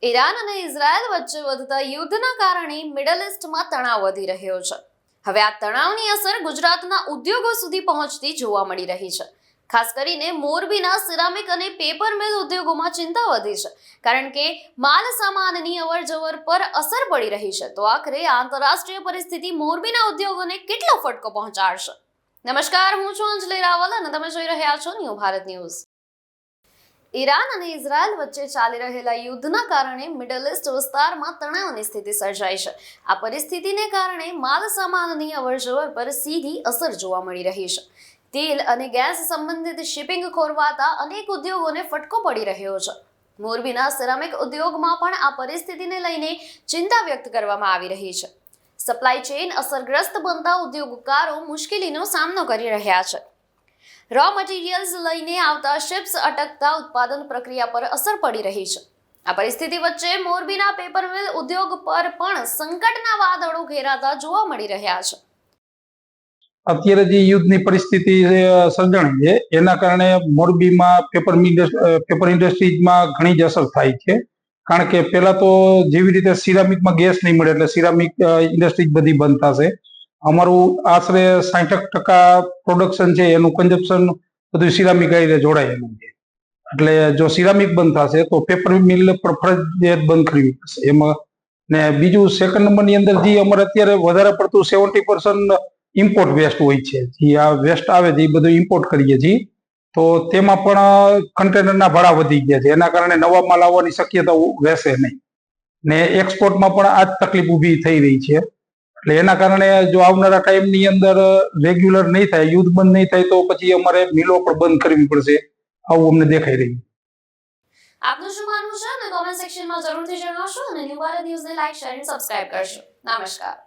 Iran અને Israel વચ્ચે વધતા યુદ્ધના કારણે મિડલ ઈસ્ટમાં તણાવ વધી રહ્યો છે. હવે આ તણાવની અસર ગુજરાતના ઉદ્યોગો સુધી પહોંચતી જોવા મળી રહી છે. ખાસ કરીને મોરબીના સિરામિક અને પેપર મિલ ઉદ્યોગોમાં ચિંતા વધી છે, કારણ કે માલ સામાનની અવરજવર પર અસર પડી રહી છે. તો આખરે આંતરરાષ્ટ્રીય પરિસ્થિતિ મોરબીના ઉદ્યોગોને કેટલો ફટકો પહોંચાડશે? નમસ્કાર, હું છું અંજલિ રાવલ અને તમે જોઈ રહ્યા છો ન્યૂ ભારત ન્યૂઝ. ઈરાન અને ઇઝરાયલ વચ્ચે ચાલી રહેલા યુદ્ધના કારણે મિડલ ઈસ્ટ વિસ્તારમાં તણાવની સ્થિતિ સર્જાઈ છે. આ પરિસ્થિતિને કારણે માલ સામાનની અવરજવર પર સીધી અસર જોવા મળી રહી છે. તેલ અને ગેસ સંબંધિત શિપિંગ ખોરવાતા અનેક ઉદ્યોગોને ફટકો પડી રહ્યો છે. મોરબીના સિરામિક ઉદ્યોગમાં પણ આ પરિસ્થિતિને લઈને ચિંતા વ્યક્ત કરવામાં આવી રહી છે. સપ્લાય ચેઇન અસરગ્રસ્ત બનતા ઉદ્યોગકારો મુશ્કેલીનો સામનો કરી રહ્યા છે. રો મટીરિયલ્સ લઈને આવતા શિપ્સ અટકતા ઉત્પાદન પ્રક્રિયા પર અસર પડી રહી છે. આ પરિસ્થિતિ વચ્ચે મોરબીના પેપર મિલ ઉદ્યોગ પર પણ સંકટના વાદળો ઘેરાતા જોવા મળી રહ્યા છે. અત્યારે જે યુદ્ધની પરિસ્થિતિ સર્જાણી છે એના કારણે મોરબીમાં પેપર ઇન્ડસ્ટ્રીઝમાં ઘણી જ અસર થાય છે. કારણ કે પેલા તો જેવી રીતે સિરામિકમાં ગેસ નહીં મળે એટલે સિરામિક ઇન્ડસ્ટ્રીઝ બધી બંધ થશે. અમારું આશરે 60% પ્રોડક્શન છે એનું કન્ઝપ્શન બધું સિરામિક આઈને જોડાયેલું છે. એટલે જો સિરામિક બંધ થશે તો પેપર મિલ પર ફરજિયાત બંધ કરવી પડશે. એમાં ને બીજું સેકન્ડ નંબરની અંદર જે અમારે અત્યારે વધારે પડતું 70% ઇમ્પોર્ટ વેસ્ટ હોય છે. જે આ વેસ્ટ આવે છે એ બધું ઇમ્પોર્ટ કરીએ છીએ. તો તેમાં પણ કન્ટેનરના ભાડા વધી ગયા છે. એના કારણે નવા માલ આવવાની શક્યતા રહેશે નહીં. ને એક્સપોર્ટમાં પણ આ જ તકલીફ ઊભી થઈ રહી છે. એટલે એના કારણે જો આવનારા ટાઈમની અંદર રેગ્યુલર નહીં થાય, યુદ્ધ બંધ નહીં થાય તો પછી અમારે મિલો પણ બંધ કરવી પડશે, આવું અમને દેખાઈ રહ્યું. આપનું શું માનવું છે? અને કોમેન્ટ સેક્શનમાં જરૂરથી જણાવશો અને ન્યૂ ભારત ન્યૂઝને લાઈક, શેર અને સબસ્ક્રાઇબ કરશો. નમસ્કાર.